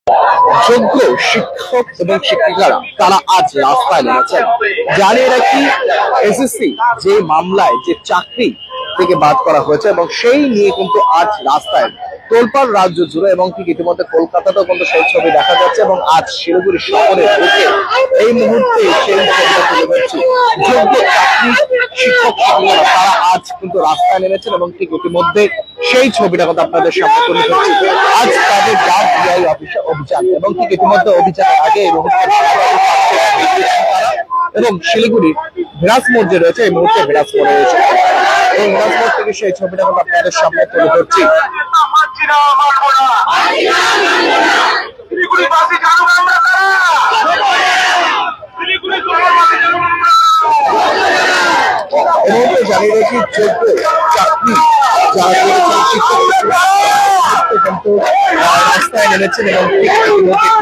যোগ্য শিক্ষক এবং শিক্ষিকারা তারা আজ রাস্তায় নেমেছেন। জানিয়ে রাখি, এসএসসি যে মামলায় যে চাকরি থেকে বাদ করা হয়েছে এবং সেই নিয়ে কিন্তু আজ রাস্তায় তোলপাড় রাজ্য জুড়ে, এবং ঠিক ইতিমধ্যে কলকাতাতেও কিন্তু সেই ছবি দেখা যাচ্ছে। এবং আজ শিলিগুড়ি শহরে ঢুকে এই মুহূর্তে সেই ছবিটা তুলে ধরছি। যোগ্য চাকরি শিক্ষক শিক্ষিকারা তারা আজ কিন্তু রাস্তায় নেমেছেন এবং ঠিক ইতিমধ্যে সেই ছবিটা কথা আপনাদের সামনে তুলে ধরছি। আজ তাদের ডাক ডিআই অফিসে অভিযান, এবং ঠিক ইতিমধ্যে অভিযানের আগে এই মুহূর্তে এবং শিলিগুড়ি ভিরাজ মোড় যে রয়েছে এই মুহূর্তে ভিরাজ মোড়ে রয়েছে, এবং ভিরাজ মোড় থেকে সেই ছবিটা কথা আপনাদের সামনে তুলে ধরছি। জানিয়ে রেখি, যোগ্য চাকরি যারা করেছেন শিক্ষক কিন্তু রাস্তায় নেমেছেন এবং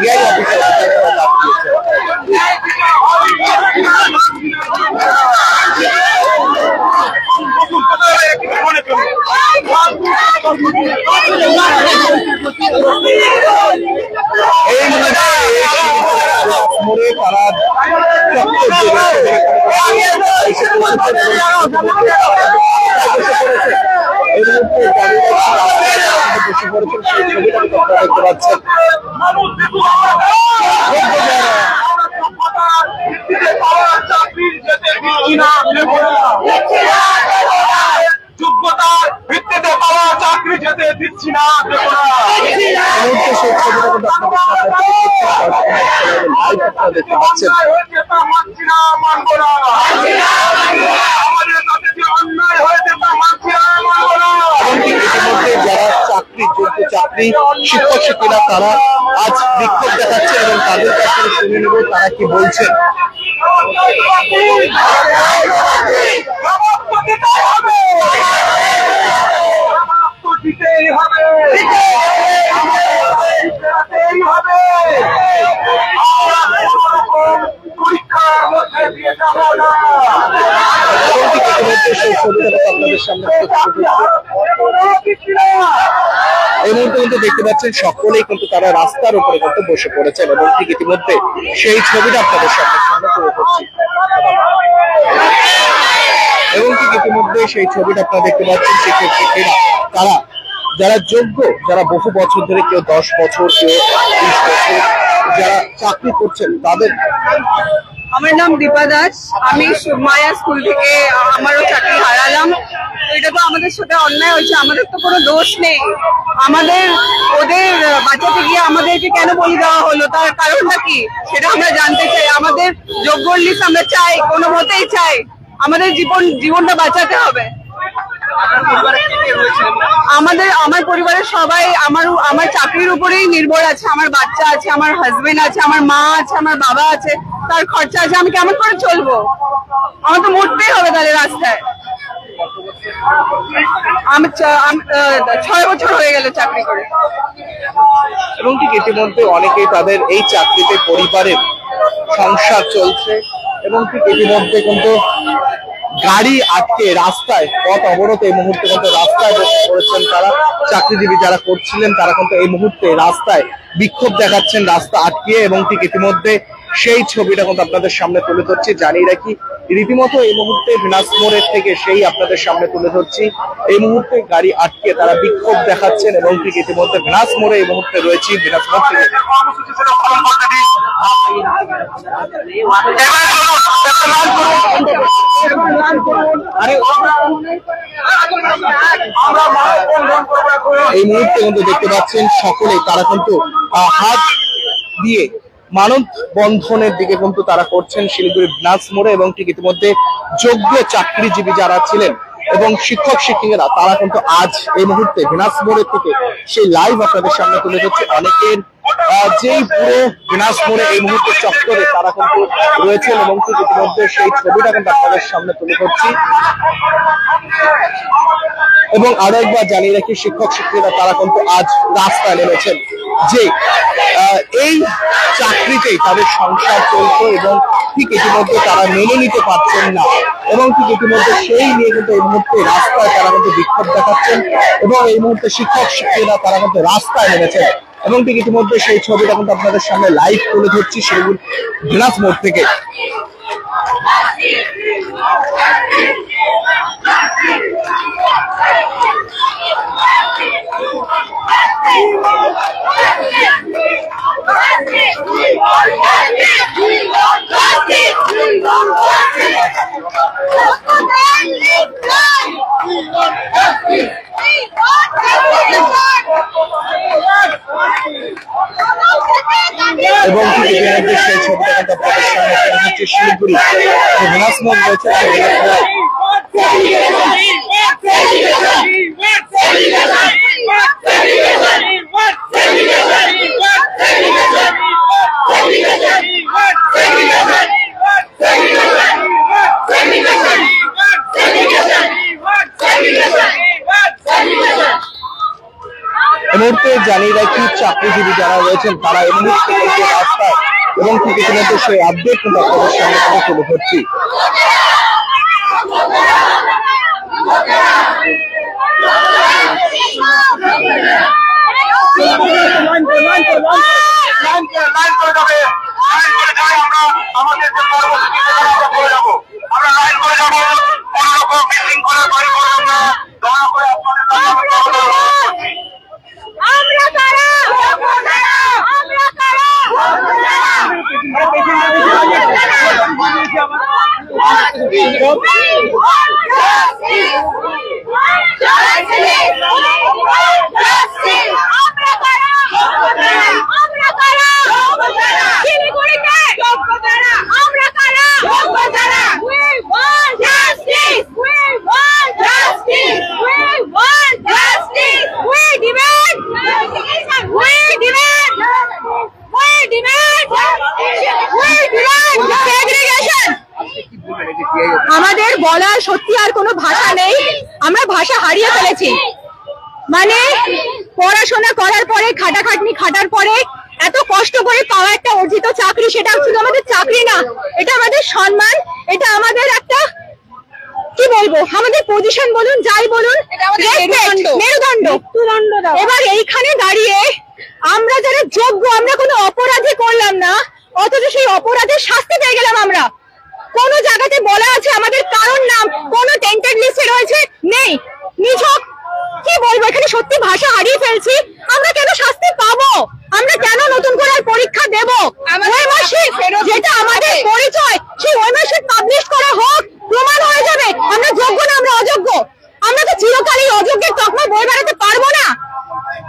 ডিআই অফিসে এই মোড়ে তারা দেখতে পাচ্ছেন। যোগ্যতার ভিত্তিতে পাওয়া চাকরি যেতে দিচ্ছি না, দেখতে পাচ্ছেন। মানব না, আমাদের কাছে যে অন্যায় হয়েছে তা মানছি না, মানব না। যারা চাকরি যোগ্য চাকরি শিক্ষক শিক্ষিকা তারা আজ বিক্ষোভ দেখাচ্ছে এবং তাদের কাছে শুনে নেব তারা কি বলছেন। এই মুহূর্তে কিন্তু দেখতে পাচ্ছেন সকলেই কিন্তু তারা রাস্তার উপরে কিন্তু বসে পড়েছেন, এবং ঠিক ইতিমধ্যে সেই ছবিটা আপনাদের সামনে তুলে ধরছি। এবং ঠিক ইতিমধ্যে সেই ছবিটা আপনারা দেখতে পাচ্ছেন, শিক্ষক শিক্ষিকা তারা যারা যোগ্য, যারা বহু বছর ধরে, কেউ 10 বছর, কেউ 20 বছর যারা চাকরি করছেন তাদের। আমার নাম দীপা দাস, আমি মায়া স্কুল থেকে আমারও চাকরি হারালাম। এটা তো আমাদের সাথে অন্যায় হয়েছে, আমাদের তো কোনো দোষ নেই। আমাদের ওদের বাঁচাতে গিয়ে আমাদেরকে কেন বলি দেওয়া হলো, তার কারণটা কি সেটা আমরা জানতে চাই। আমাদের যোগ্য লিস্ট আমরা চাই, কোনো মতেই চাই। আমাদের জীবনটা বাঁচাতে হবে। আমার পরিবারের সবাই আমার চাকরির উপরেই নির্ভর আছে। আমার বাচ্চা আছে, আমার হাজবেন্ড আছে, আমার মা আছে, আমার বাবা আছে, তার খরচা আছে। আমি কেমন করে চলবো? আমার তো মরতেই হবে তাদের রাস্তায়। আমি 6 বছর হয়ে গেল চাকরি করে। এবং ঠিক ইতিমধ্যে অনেকেই তাদের এই চাকরিতে পরিবারের সংসার চলছে, এবং ঠিক ইতিমধ্যে কিন্তু গাড়ি আটকে রাস্তায় পথ অবরোধ এই মুহূর্তে কিন্তু রাস্তায় বসে পড়েছেন তারা। চাকরিজীবী যারা করছিলেন তারা কিন্তু এই মুহূর্তে রাস্তায় বিক্ষোভ দেখাচ্ছেন রাস্তা আটকিয়ে, এবং ঠিক ইতিমধ্যে সেই ছবিটা কিন্তু আপনাদের সামনে তুলে ধরছি। জানিয়ে রাখি, রীতিমতো এই মুহূর্তে ভিনাস মোড়ের থেকে সেই আপনাদের সামনে তুলে ধরছি। এই মুহূর্তে গাড়ি আটকে তারা বিক্ষোভ দেখাচ্ছেন, এবং ঠিক ইতিমধ্যে ভিনাস মোড়ে এই মুহূর্তে রয়েছি। ভিনাস মোড় থেকে এই মুহূর্তে কিন্তু দেখতে পাচ্ছেন সকলে তারা কিন্তু হাত দিয়ে মানব বন্ধনের দিকে কিন্তু তারা করছেন শিলিগুড়ি ভিনাস মোড়ে। এবং ঠিক ইতিমধ্যে যোগ্য চাকরিজীবী যারা ছিলেন এবং শিক্ষক শিক্ষিকারা তারা কিন্তু আজ এই মুহূর্তে ভিনাস মোড়ের থেকে সেই লাইভ আপনাদের সামনে তুলে ধরছে। অনেকের যেই পুরো ভিনাস মোড়ে এই মুহূর্তে চত্বরে তারা কিন্তু রয়েছেন, এবং ঠিক ইতিমধ্যে সেই ছবিটা কিন্তু আপনাদের সামনে তুলে ধরছি। এবং আরো একবার জানিয়ে রাখি, শিক্ষক শিক্ষিকারা তারা কিন্তু আজ রাস্তায় নেমেছেন যে এই চাকরিতেই তাদের সংসার চলতো, এবং ঠিক ইতিমধ্যে তারা মেনে নিতে পারছেন না, এবং ঠিক ইতিমধ্যে সেই নিয়ে কিন্তু এই মুহূর্তে রাস্তায় তারা কিন্তু বিক্ষোভ দেখাচ্ছেন, এবং এই মুহূর্তে শিক্ষক শিক্ষিকারা তারা কিন্তু রাস্তায় নেমেছেন। এবং ঠিক ইতিমধ্যে সেই ছবিটা কিন্তু আপনাদের সামনে লাইভ তুলে ধরছি শিলিগুড়ি ভেনাস মোড় থেকে। এবং ঠিক ইতিমধ্যে সেই ছবিটা কিন্তু আপনাদের সামনে তুলে ধরছি শিলিগুড়ি যে ভেনাস মোড় রয়েছে এই মুহূর্তে জানিয়ে রাখি চাকরিজীবী যারা রয়েছেন তারা এই মুহূর্তে রাস্তায় এবং ঠিক ইতিমধ্যে সেই আপডেট কিন্তু আপনাদের সামনে তুলে ধরছি। আমাদের যে কর্মসূচি করে যাবো, আমরা লাইন করে যাবো, কোন রকম মিটিং করে বাড়ি করবো না, দয়া করে আমরা কারা আমরা কারা আমাদের বলার সত্যি আর কোনো ভাষা নেই, আমরা ভাষা হারিয়ে ফেলেছি। মানে পড়াশোনা করার পরে খাটাখাটনি খাটার পরে এত কষ্ট করে পাওয়া একটা অর্জিত চাকরি, সেটা শুধু আমাদের চাকরি না, এটা আমাদের সম্মান, এটা আমাদের একটা কি বলবো আমাদের পজিশন বলুন যাই বলুন মেরুদণ্ড। এবার এইখানে দাঁড়িয়ে আমরা যারা যোগ্য, আমরা কোনো অপরাধী করলাম না, অথচ সেই অপরাধের শাস্তি পেয়ে গেলাম। আমরা কোন জায়গাতে বলা আছে আমাদের কারণ নাম কোন টেন্টেড লিস্টে রয়েছে? নেই। নিছক কি বলবো, এখানে সত্যি ভাষা হারিয়ে ফেলছি। আমরা কেন শাস্তি পাবো? আমরা কেন নতুন করে পরীক্ষা দেব? যেটা আমাদের পরিচয়, সেই ওয়েবসাইট পাবলিশ করা হোক, প্রমাণ হয়ে যাবে আমরা যোগ্য না, আমরা অযোগ্য। আমরা তো চিরকালই অযোগ্যের তকমা বয়ে বেড়াতে পারবো না।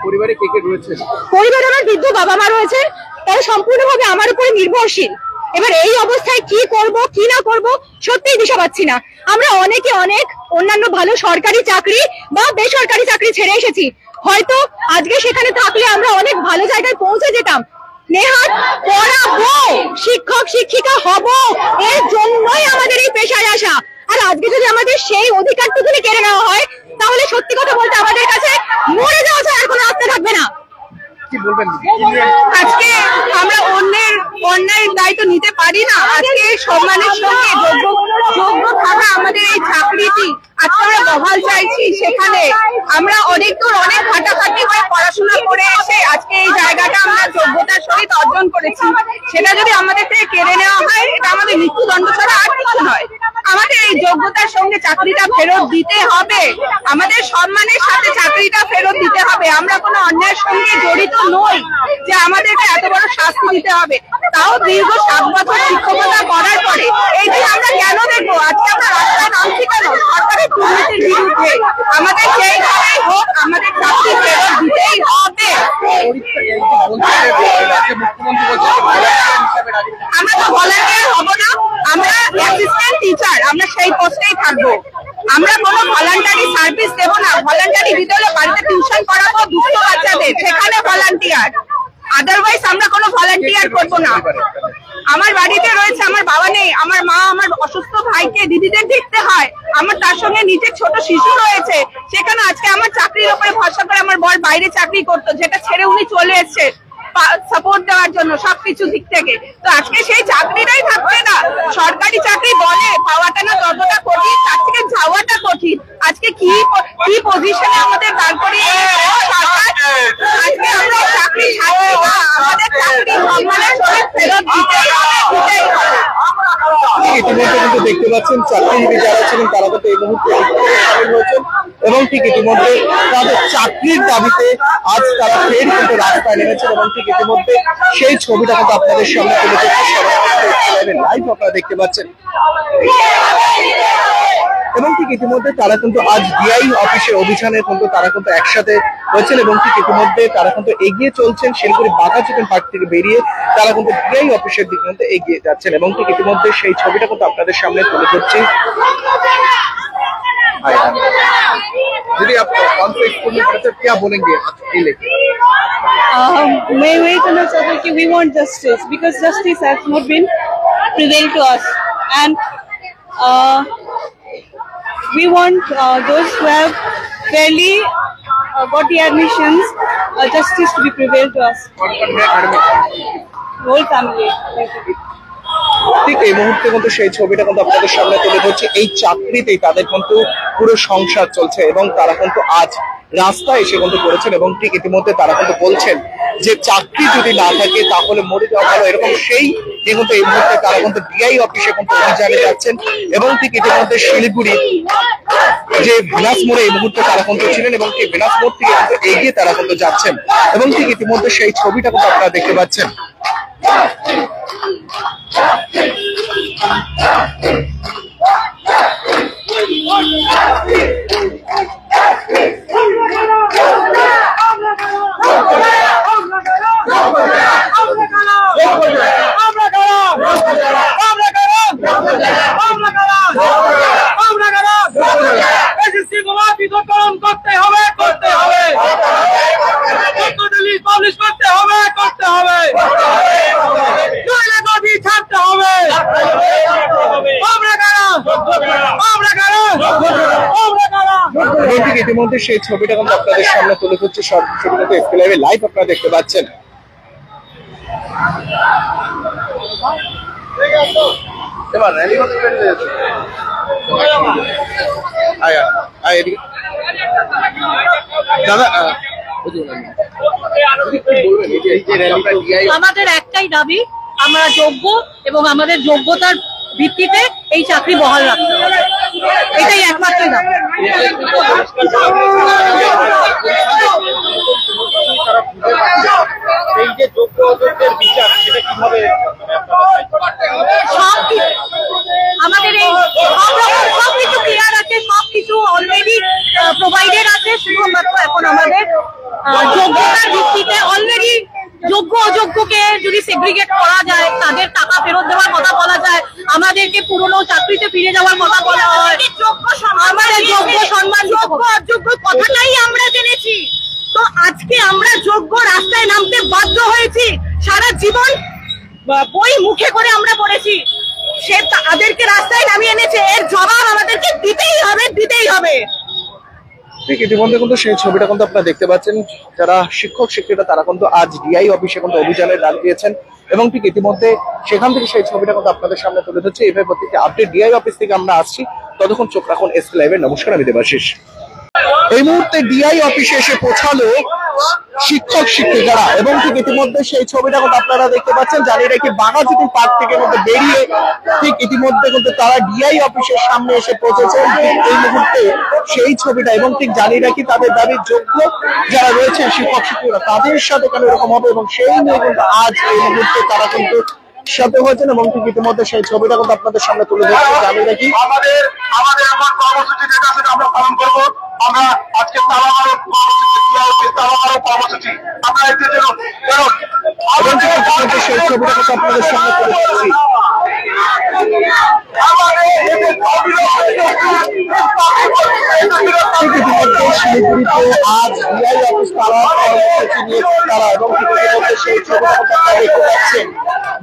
পরিবারে কে কে রয়েছে? পরিবারে আমার বৃদ্ধ বাবা মা রয়েছে, তারা সম্পূর্ণভাবে আমার উপরে নির্ভরশীল। এবার এই অবস্থায় কি করব কি না করব সত্যিই দিশা পাচ্ছি না। আমরা অনেকে অনেক অন্যান্য ভালো সরকারি চাকরি বা বেসরকারি চাকরি ছেড়ে এসেছি, হয়তো আজকে সেখানে থাকলে আমরা অনেক ভালো জায়গায় পৌঁছে যেতাম। নেহাত পড়াবো, শিক্ষক শিক্ষিকা হব, এর জন্যই আমাদের এই পেশায় আসা। আর আজকে যদি আমাদের সেই অধিকারটুকুনি কেড়ে নেওয়া হয়, তাহলে সত্যি কথা বলতে আমাদের কাছে মরে যাওয়া ছাড়া আর কোনো রাস্তা থাকবে না। কি বলবেন? আজকে আমরা অন্যায়ের দায়িত্ব নিতে পারি না। আজকে সম্মানের সঙ্গে যোগ্য থাকা আমাদের এই চাকরিটি আজকে আমরা বহাল চাইছি। সেখানে আমরা অনেক দূর অনেক খাটাখাটি করে পড়াশোনা করে এসে আজকে এই জায়গাটা আমরা যোগ্যতার সহিত অর্জন করেছি। সেটা যদি আমাদের থেকে কেড়ে নেওয়া হয়, এটা আমাদের মৃত্যুদণ্ড ছাড়া আর কিছু নয়। আমাদের এই যোগ্যতার সঙ্গে চাকরিটা ফেরত দিতে হবে, আমাদের সম্মানের সাথে চাকরিটা ফেরত দিতে হবে। আমরা কোনো অন্যায়ের সঙ্গে জড়িত নই যে আমাদেরকে এত বড় শাস্তি দিতে হবে, তাও দীর্ঘ 7 বছর শিক্ষকতা করার পরে। এই দিন আমরা কেন দেখবো? আজকে আমরা রাস্তায় নামছি কেন? সরকারের দুর্নীতির বিরুদ্ধে। আমাদের যেইভাবেই হোক আমাদের চাকরি ফেরত দিতেই হবে। আমরা তো ভলান্টিয়ার হব না, আমরা অ্যাসিস্ট্যান্ট টিচার, আমরা সেই পোস্টেই থাকবো। আমরা কোনো ভলান্টারি সার্ভিস দেব না। ভলান্টারি বিদ্যালয়ে বাড়িতে টিউশন করাবো দুস্থ বাচ্চাদের, সেখানে ভলান্টিয়ার, আদারওয়াইজ আমরা কোনো ভলান্টিয়ার করবো না। আমার বাড়িতে রয়েছে, আমার বাবা নেই, আমার মা, আমার অসুস্থ ভাইকে দিদিদের দেখতে হয়, আমার তার সঙ্গে নিজের ছোট শিশু রয়েছে। সেখানে আজকে আমার চাকরির উপরে ভরসা করে আমার বর বাইরে চাকরি করতো, যেটা ছেড়ে উনি চলে এসছে সাপোর্ট দেওয়ার জন্য সবকিছু দিক থেকে। তো আজকে সেই চাকরিটাই থাকছে না। সরকারি চাকরি বলে পাওয়াটা না যতটা কঠিন, তার থেকে যাওয়াটা কঠিন। আজকে কি পজিশনে আমাদের দাঁড় করিয়ে সরকার আজকে আমরা চাকরি ছাড়ছি না, আমাদের চাকরি সম্মানের সঙ্গে ফেরত দিতেই হবে, দিতেই হবে। ইতিমধ্যে কিন্তু দেখতে পাচ্ছেন চাকরিজীবী যারা ছিলেন তারা কিন্তু এই মুহূর্তে সামিল হয়েছেন এবং ঠিক ইতিমধ্যে তাদের চাকরির দাবিতে আজ তারা ফের কিন্তু রাস্তায় নেমেছেন এবং ঠিক ইতিমধ্যে সেই ছবিটা কিন্তু আপনাদের সামনে তুলে ধরছে, লাইভ আপনারা দেখতে পাচ্ছেন। এবং ঠিক ইতিমধ্যে তারা কিন্তু আজ ডিআই অফিসে অভিযানে কিন্তু তারা কিন্তু একসাথে হয়েছেন এবং ঠিক ইতিমধ্যে তারা কিন্তু এগিয়ে চলছেন শিলিগুড়ি বাঘাযতীন পার্ক থেকে বেরিয়ে তারা কিন্তু ডিআই অফিসের দিকে কিন্তু এগিয়ে যাচ্ছেন এবং ঠিক ইতিমধ্যে সেই ছবিটা কিন্তু আপনাদের সামনে তুলে ধরছি। दीदी आप कौन से स्कूल में पढ़ते क्या बोलेंगे लेके? मैं वही कहना चाहता हूँ कि we want justice because justice has not been prevailed to us and we want those who have fairly got the admissions justice to be prevailed to us. Whole family. ঠিক এই মুহূর্তে কিন্তু সেই ছবিটা কিন্তু আপনাদের সামনে তুলে ধরছি। এই চাকরিতেই তাদের কিন্তু পুরো সংসার চলছে এবং তারা কিন্তু আজ রাস্তায় এসে কিন্তু করেছেন এবং ঠিক ইতিমধ্যে তারা কিন্তু বলছেন যে চাকরি যদি না থাকে তাহলে মরে যাওয়া ভালো, এরকম সেই কিন্তু এই মুহূর্তে তারা কিন্তু ডিআই অফিসে কিন্তু অভিযানে যাচ্ছেন এবং ঠিক ইতিমধ্যে শিলিগুড়ি যে ভেনাস মোড়ে এই মুহূর্তে তারা কিন্তু ছিলেন এবং সেই ভেনাস মোড় থেকে কিন্তু এগিয়ে তারা কিন্তু যাচ্ছেন এবং ঠিক ইতিমধ্যে সেই ছবিটা কিন্তু আপনারা দেখতে পাচ্ছেন। করতে হবে করতে হবে পাবলিশ করতে হবে করতে হবে ছাড়তে হবে ইতিমধ্যে সেই ছবিটা কিন্তু আপনাদের সামনে তুলে ধরছে সরাসরি লাইভ আপনারা দেখতে পাচ্ছেন। এবার র্যালি করতে পেরেছে দাদা আমাদের একটাই দাবি, আমরা যোগ্য এবং আমাদের যোগ্যতার ভিত্তিতে এই চাকরি বহাল রাখতে হবে, এটাই একমাত্র দাবি। এই যে যোগ্য অযোগ্যের বিচার সেটা কিভাবে আমাদের এই সবকিছু ক্লিয়ার আছে, সবকিছু অলরেডি প্রোভাইডেড আছে, শুধুমাত্র এখন আমাদের যোগ্যতার ভিত্তিতে অলরেডি যোগ্য অযোগ্যকে যদি সেগ্রিগেট করা যায়, তাদের টাকা ফেরত দেওয়ার কথা বলা যায়, আমাদেরকে পুরনো চাকরিতে ফিরে যাওয়ার কথা বলা হয়, আমাদের যোগ্য সম্মান যোগ্য অযোগ্য কথাটাই আমরা জেনেছি। তো আজকে আমরা যোগ্য রাস্তায় নামতে বাধ্য হয়েছি, সারা জীবন বই মুখে করে আমরা পড়েছি, সে তাদেরকে রাস্তায় নামিয়ে এনেছে, এর জবাব আমাদেরকে দিতেই হবে দিতেই হবে। ঠিক ইতিমধ্যে কিন্তু সেই ছবিটা কিন্তু আপনারা দেখতে পাচ্ছেন, যারা শিক্ষক শিক্ষিকা তারা কিন্তু আজ ডিআই অফিসে কিন্তু অভিযানের ডাক দিয়েছেন এবং ঠিক ইতিমধ্যে সেখান থেকে সেই ছবিটা কিন্তু আপনাদের সামনে তুলে ধরছে। এইভাবে প্রত্যেকটি আপডেট ডিআই অফিস থেকে আমরা আসছি, ততক্ষণ চোখ রাখুন এসকে লাইভে। নমস্কার, আমি দেবাশিস। এই মুহূর্তে ডিআই অফিসে এসে পৌঁছালো শিক্ষক শিক্ষিকারা এবং ঠিক ইতিমধ্যে সেই ছবিটা কিন্তু আপনারা দেখতে পাচ্ছেন। জানিয়ে রাখি বাঘাযতীন পার্ক থেকে কিন্তু বেরিয়ে ঠিক ইতিমধ্যে কিন্তু তারা ডিআই অফিসের সামনে এসে পৌঁছেছেন এই মুহূর্তে সেই ছবিটা এবং ঠিক জানিয়ে রাখি তাদের দাবি যোগ্য যারা রয়েছেন শিক্ষক শিক্ষিকারা তাদের সাথে কেন এরকম হবে এবং সেই নিয়ে কিন্তু আজ এই মুহূর্তে তারা কিন্তু সাথে হয়েছেন এবং ঠিক ইতিমধ্যে সেই ছবিটা কিন্তু আপনাদের সামনে তুলে ধরছে। জানিয়ে রাখি আমাদের আমার কর্মসূচি যেটা সেটা আমরা পালন করবো। আমরা আজকে তালামারো কর্মসূচি আমরা এতে সেই ছবিটা কিন্তু আপনাদের সামনে তুলে ধরছি। শিলিগুড়িতে আজ ডিআই অফিস তারা কর্মসূচি নিয়েছেন তারা এবং ঠিক ইতিমধ্যে সেই ছবিটা কিন্তু আপনারা দেখতে পাচ্ছেন।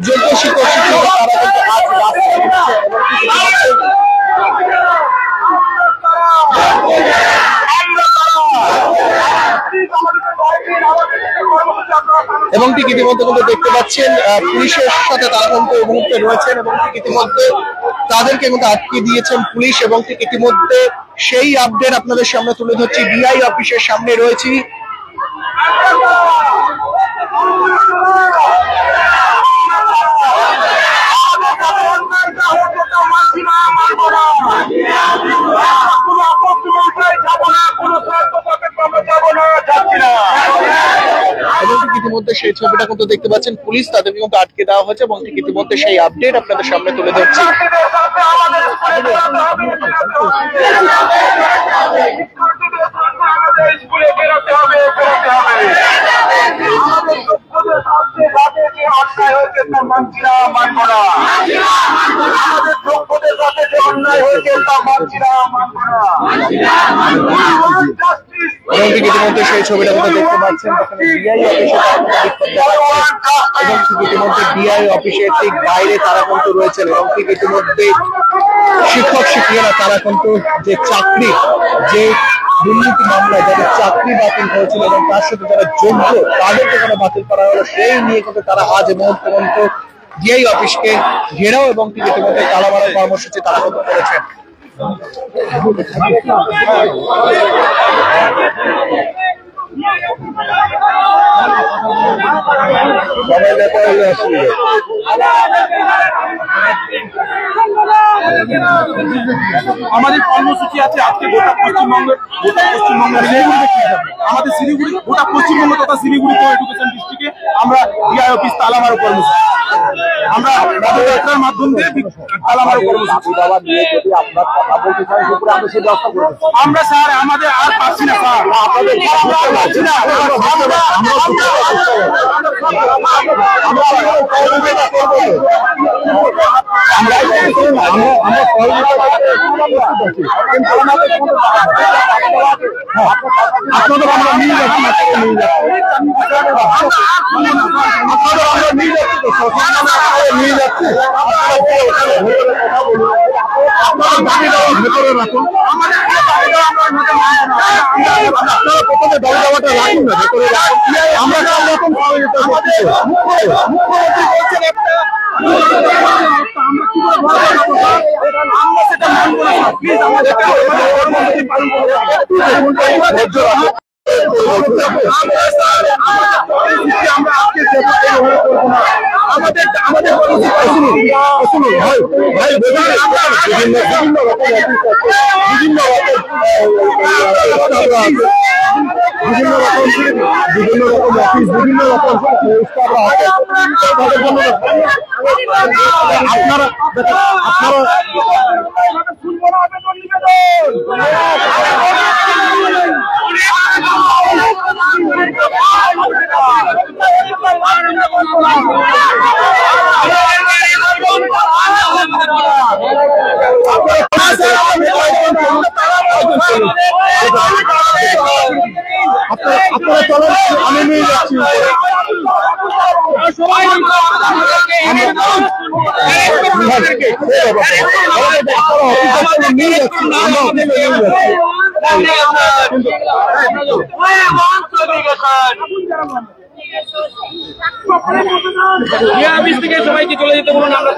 যোগ্য শিক্ষক শিক্ষিকা তারা কিন্তু আজ রাস্তায় উঠছে এবং ঠিক ইতিমধ্যে কিন্তু দেখতে পাচ্ছেন পুলিশের সাথে তারা কিন্তু এই মুহূর্তে রয়েছেন এবং ঠিক ইতিমধ্যে তাদেরকে কিন্তু আটকে দিয়েছেন পুলিশ এবং ঠিক ইতিমধ্যে সেই আপডেট আপনাদের সামনে তুলে ধরছি। ডিআই অফিসের সামনে রয়েছি এবং ঠিক ইতিমধ্যে সেই ছবিটা কিন্তু দেখতে পাচ্ছেন, পুলিশ তাদেরকে কিন্তু আটকে দেওয়া হয়েছে এবং ঠিক ইতিমধ্যে সেই আপডেট আপনাদের সামনে তুলে ধরছি। এবং ঠিক ইতিমধ্যে সেই ছবিটা কিন্তু দেখতে পাচ্ছেন, এবং ঠিক ইতিমধ্যে ডিআই অফিসের ঠিক বাইরে তারা কিন্তু রয়েছেন এবং ঠিক ইতিমধ্যে শিক্ষক শিক্ষিকারা তারা কিন্তু যে চাকরি, যে দুর্নীতি মামলায় যাদের চাকরি বাতিল হয়েছিল এবং তার সাথে যারা যোগ্য তাদেরকে কেন বাতিল করা হলো সেই নিয়ে কিন্তু তারা আজ এবং পর্যন্ত ডিআই অফিসকে ঘেরাও এবং ঠিক ইতিমধ্যে তালা মারার কর্মসূচি তারা কিন্তু করেছেন। আমাদের কর্মসূচি আছে আজকে গোটা পশ্চিমবঙ্গের আমাদের শিলিগুড়ি, গোটা পশ্চিমবঙ্গ তথা শিলিগুড়ি এডুকেশন ডিস্ট্রিক্টে আমরা ডিআই অফিস তালা মারার কর্মসূচি, আমরা পদযাত্রার মাধ্যম দিয়ে তালা মারার কর্মসূচি। আমরা স্যার আমাদের আর পাচ্ছি না স্যার, আপনাদের আমরা নিয়ে যাচ্ছি নিয়ে যাচ্ছি ভেতরে রাখুন, প্রথমে দাবি দাবাটা রাখুন না, ভেতরে রাখুন। আমরা সব রকম মুখ্যমন্ত্রী বলছেন একটা, আমরা সেটা মানব না, প্লিজ আমাদের পালন করবো। বিভিন্ন রকম অফিস, বিভিন্ন রকম আপনারা শুনবো না আবেদন আপনারা চলেন, আমি নিয়ে যাচ্ছি। নিয়ে যাচ্ছি সবাইকে চলে যেতে বলুন, আমরা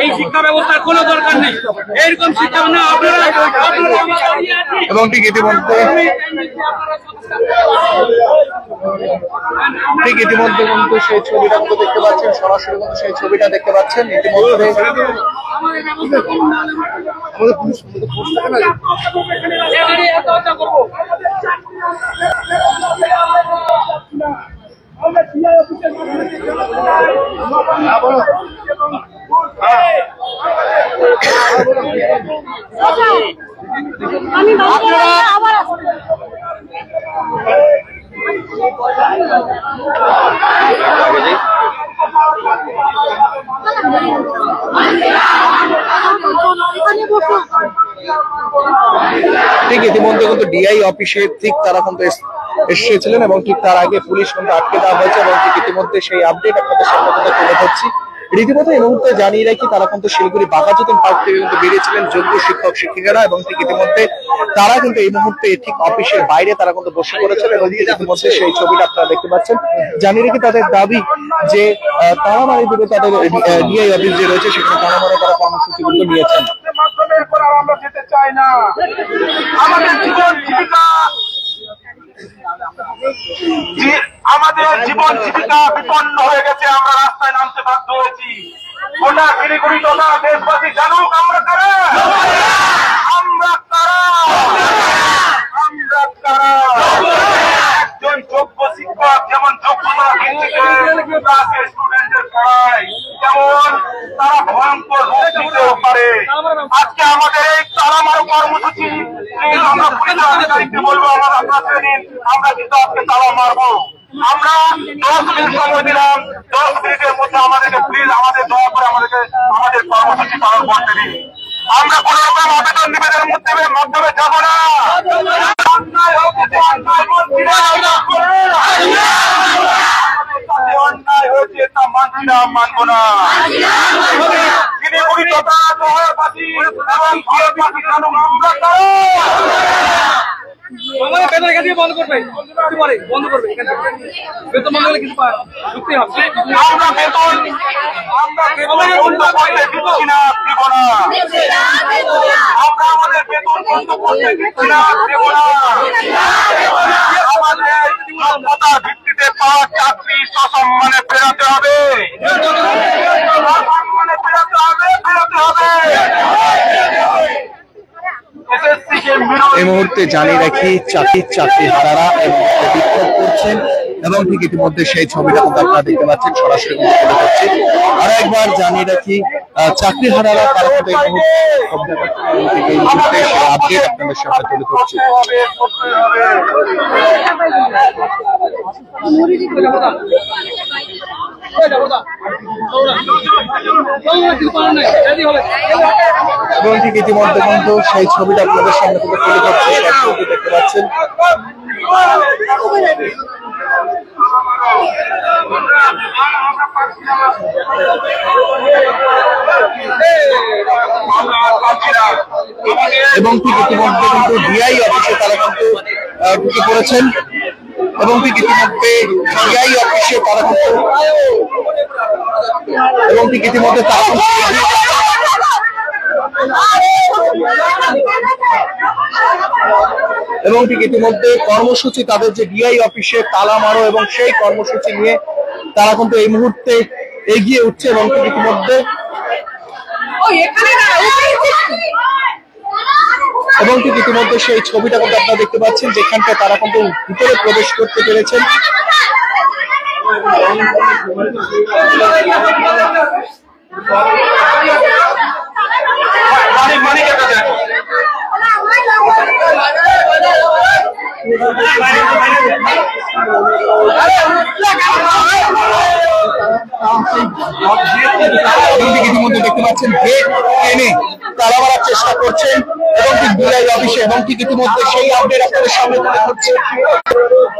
এই শিক্ষা ব্যবস্থার কোনো দরকার নেই, এরকম শিক্ষা না আপনারা। এবং ঠিক ইতিমধ্যে কিন্তু সেই ছবিটা কিন্তু দেখতে পাচ্ছেন, সরাসরি কিন্তু সেই ছবিটা দেখতে পাচ্ছেন। ইতিমধ্যে ঠিক ইতিমধ্যে কিন্তু ডিআই অফিসে ঠিক তারা কিন্তু এসেছিলেন এবং ঠিক তার আগে পুলিশ কিন্তু আটকে দেওয়া হয়েছে এবং ঠিক ইতিমধ্যে সেই আপডেট আপনাদের সামনে কিন্তু তুলে ধরছি। রীতিমতো এই মুহূর্তে জানিয়ে রাখি, তারা কিন্তু শিলিগুড়ি বাঘাযতীন পার্ক থেকে কিন্তু বেরিয়েছিলেন যোগ্য শিক্ষক শিক্ষিকারা এবং ঠিক ইতিমধ্যে তারা কিন্তু এই মুহূর্তে ঠিক অফিসের বাইরে তারা কিন্তু বসে পড়েছেন এবং ইতিমধ্যে সেই ছবিটা আপনারা দেখতে পাচ্ছেন। জানিয়ে রাখি তাদের দাবি যে তারামারি দিকে তাদের ডিআই অফিস যে রয়েছে সেখানে তারামারি তারা কর্মসূচি কিন্তু নিয়েছেন। আমরা যেতে চাই না, আমাদের জীবন জীবিকা আমাদের জীবন জীবিকা বিপন্ন হয়ে গেছে, আমরা রাস্তায় নামতে বাধ্য হয়েছি। গোটা শিলিগুড়ি তথা দেশবাসী জানুক আমরা কারা, আমরা কারা, আমরা কারা। একজন যোগ্য শিক্ষক যেমন যোগ্যতা ভিত্তিতে স্টুডেন্টদের পড়ায়, যেমন তারা ভয়ঙ্কর রূপ নিতেও পারে। আজকে আমাদের এই তালামারো কর্মসূচি আমরা পুলিশ আধিকারিককে বলবো আপনারা নিন, আমরা কিন্তু আজকে তালা মারবো। আমরা 10 মিনিট সময় দিলাম, 10 মিনিটের মধ্যে আমাদেরকে প্লিজ আমাদের দয়া করে আমাদের কর্মসূচি পালন করতে দিন। আমরা কোন রকম আবেদন নিবেদনের মাধ্যমে যাব না। অন্যায় হয়েছে তা মানছি না, মানবো না। শিলিগুড়ি তথা শহরবাসী এবং ভারতবাসী জানুক আমরা কারা। বেতন এখান থেকে বন্ধ করবে, বন্ধ করবে এখান থেকে। বেতন বন্ধ হলে কিছু ঢুকতে হবে। আমরা বেতন বন্ধ করতে দিচ্ছি না, দিব না। আমরা আমাদের বেতন বন্ধ করতে দিচ্ছি না, দেব না। আমাদের যোগ্যতার ভিত্তিতে পাওয়া চাকরি সসম্মানে ফেরাতে হবে, সসম্মানে ফেরাতে হবে, ফেরাতে হবে। এই মুহূর্তে জানিয়ে রাখি চাকরি হারারা বিক্ষোভ করছেন এবং ঠিক ইতিমধ্যে সেই ছবিটা কিন্তু আপনারা দেখতে পাচ্ছেন সরাসরি তুলে ধরছি। আরো একবার জানিয়ে রাখি চাকরি হারারা তারা কিন্তু এই মুহূর্তে সেই আপডেট আপনাদের সামনে তুলে ধরছি। এবং ঠিক ইতিমধ্যে কিন্তু সেই ছবিটা আপনাদের সামনে থেকে তুলে ধরছি, দেখতে পাচ্ছেন। এবং ঠিক ইতিমধ্যে কিন্তু ডিআই অফিসে তারা কিন্তু ঢুকে পড়েছেন এবং ঠিক ইতিমধ্যে ডিআই অফিসে তারা কিন্তু এবং ঠিক ইতিমধ্যে তারা এবং ঠিক ইতিমধ্যে কর্মসূচি তাদের যে ডিআই অফিসে তালা মারো এবং সেই কর্মসূচি নিয়ে তারা কিন্তু এই মুহূর্তে এগিয়ে উঠছে এবং ঠিক ইতিমধ্যে সেই ছবিটা কিন্তু আপনারা দেখতে পাচ্ছেন যেখানটা তারা কিন্তু ভিতরে প্রবেশ করতে পেরেছেন। ইতিমধ্যে দেখতে পাচ্ছেন গেট টেনে তালা মারার চেষ্টা করছেন এবং ঠিক ডিআই অফিসে এবং ঠিক ইতিমধ্যে সেই আপডেট আপনাদের সামনে তুলে ধরছে।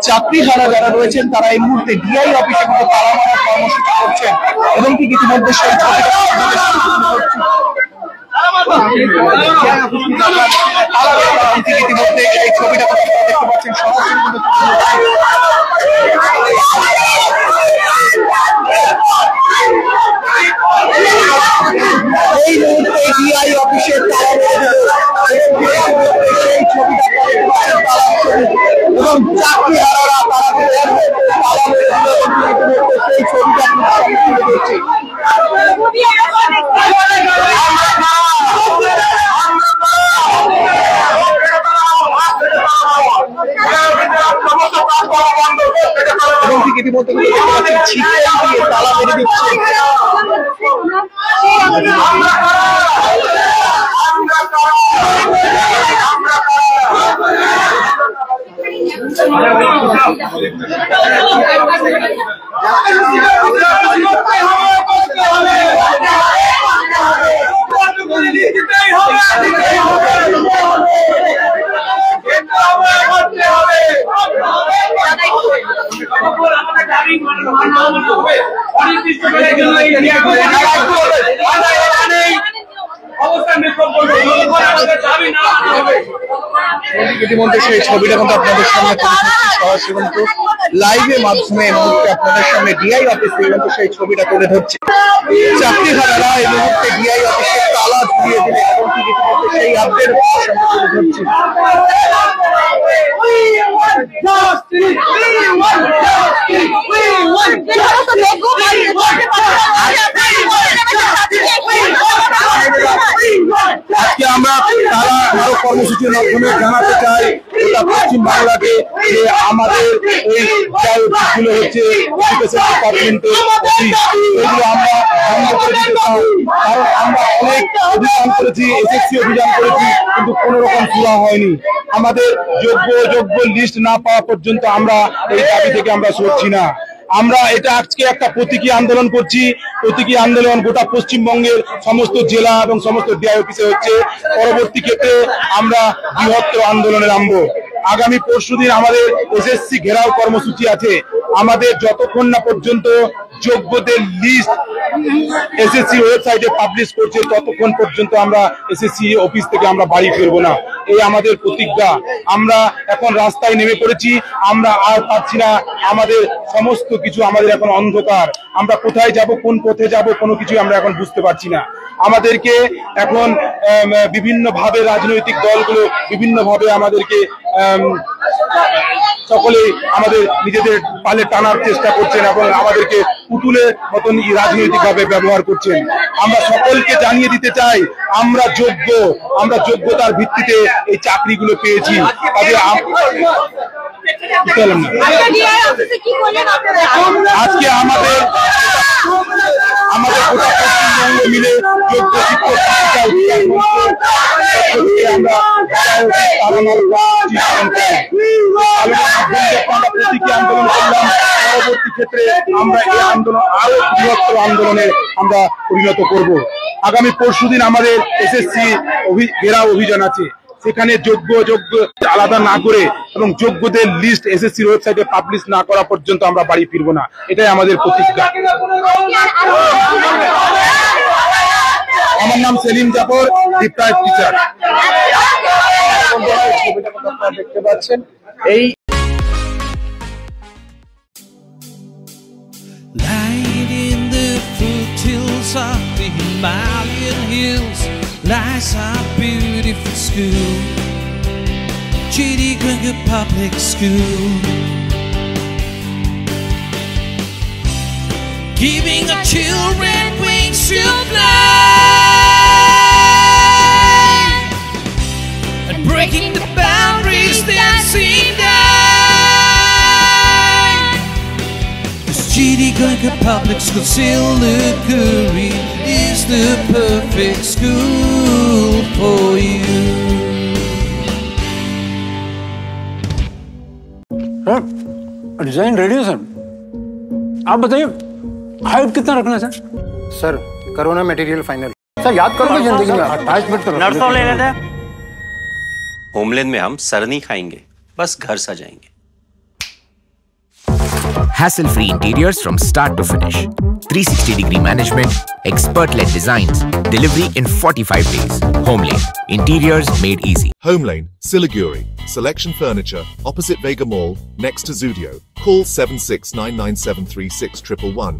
চাকরি হারা যারা রয়েছেন তারা এই মুহূর্তে ডিআই অফিসে কিন্তু তালা মারার কর্মসূচি করছেন এবং ঠিক ইতিমধ্যে সেই ইতিমধ্যে সেই ছবিটা দেখতে পাচ্ছেন সরাসরি এই মুহূর্তে ডিআই অফিসের সেই ছবিটা এবং চাকরি হারারা তারা সেই ছবিটা তুলে দিচ্ছে। এবং ঠিক ইতিমধ্যে ছিটে দিয়ে তালা মেরে দিচ্ছে। অবস্থান বিক্ষোভ করবো যতক্ষণ আমাদের দাবি না হবে। ইতিমধ্যে সেই ছবিটা কিন্তু আপনাদের সামনে তুলে ধরছি সরাসরি কিন্তু লাইভের মাধ্যমে এই মুহূর্তে আপনাদের সামনে ডিআই অফিসে কিন্তু সেই ছবিটা তুলে ধরছি। চাকরিহারারা এই মুহূর্তে ডিআই অফিসে তালা ঝুলিয়ে দিলে এবং ঠিক ইতিমধ্যে সেই আপডেট সামনে তুলে ধরছি। আজকে আমরা তারা আরো কর্মসূচির মাধ্যমে জানাতে চাই গোটা পশ্চিম বাংলাকে যে আমাদের এই গুলো হচ্ছে এডুকেশন ডিপার্টমেন্টের অফিস, এগুলো আমরা বন্ধ করে দিতে চাই। কারণ আমরা অনেক অভিযান করেছি, এসএসসি অভিযান করেছি, কিন্তু কোনো রকম সুরা হয়নি। আমাদের যোগ্য লিস্ট না পাওয়া পর্যন্ত আমরা এই দাবি থেকে আমরা সরছি না। আমরা এটা আজকে একটা প্রতীকী আন্দোলন করছি। প্রতীকী আন্দোলন গোটা পশ্চিমবঙ্গের সমস্ত জেলা এবং সমস্ত ডিআই অফিসে হচ্ছে। পরবর্তী ক্ষেত্রে আমরা বৃহত্তর আন্দোলনে নামবো। আগামী পরশুদিন আমাদের এসএসসি ঘেরাও কর্মসূচি আছে। আমাদের যতক্ষণ না পর্যন্ত যোগ্যদের লিস্ট এসএসসি ওয়েবসাইটে পাবলিশ করছে ততক্ষণ পর্যন্ত আমরা এসএসসি অফিস থেকে আমরা বাড়ি ফিরবো না। এই আমাদের প্রতিজ্ঞা। আমরা এখন রাস্তায় নেমে পড়েছি, আমরা আর পারছি না। আমাদের সমস্ত কিছু আমাদের এখন অন্ধকার। আমরা কোথায় যাব, কোন পথে যাব, কোনো কিছু আমরা এখন বুঝতে পারছি না। আমাদেরকে এখন বিভিন্নভাবে রাজনৈতিক দলগুলো বিভিন্নভাবে আমাদেরকে সকলে আমাদের নিজেদের পালে টানার চেষ্টা করছেন এবং আমাদেরকে পুতুলের মতন রাজনৈতিক ভাবে ব্যবহার করছেন। আমরা সকলকে জানিয়ে দিতে চাই আমরা যোগ্য, আমরা যোগ্যতার ভিত্তিতে এই চাকরিগুলো পেয়েছি। আজকে আমাদের গোটা পশ্চিমবঙ্গ মিলে যোগ্য শিক্ষক প্রতীকী আন্দোলন করলাম। পরবর্তী ক্ষেত্রে আমরা এই আন্দোলন আরো বৃহত্তর আন্দোলনে আমরা পরিণত করব। আগামী পরশুদিন আমাদের এসএসসি ঘেরাও অভিযান আছে। সেখানে যোগ্য আলাদা না করে এবং যোগ্যদের লিস্ট এসএসসি ওয়েবসাইটে পাবলিশ না করা পর্যন্ত আমরা বাড়ি ফিরবো না। এটাই আমাদের প্রতিজ্ঞা। আমার নাম সেলিম জাফর, ডিপ্রাইভ টিচার। দেখতে পাচ্ছেন এই Lying in the foothills of the Himalayan hills lies our beautiful school, Chitty Cricket Public School, giving our children wings to fly and breaking the boundaries that seem Chitty Cricket Public School, Siliguri is the perfect school for you. Sir design ready है sir. आप बताइए height कितना रखना है sir करो ना material final. Sir याद करोगे जिंदगी में 28 मिनट करो। नर्सों ले लेते हैं। होमलैंड में हम सर नहीं खाएंगे, बस घर सजाएंगे। Hassle-free interiors from start to finish. 360-degree management, expert-led designs, delivery in 45 days. Homelane, interiors made easy. Homelane, Siliguri, Selection Furniture, opposite Vega Mall, next to Zudio. Call 7699736111.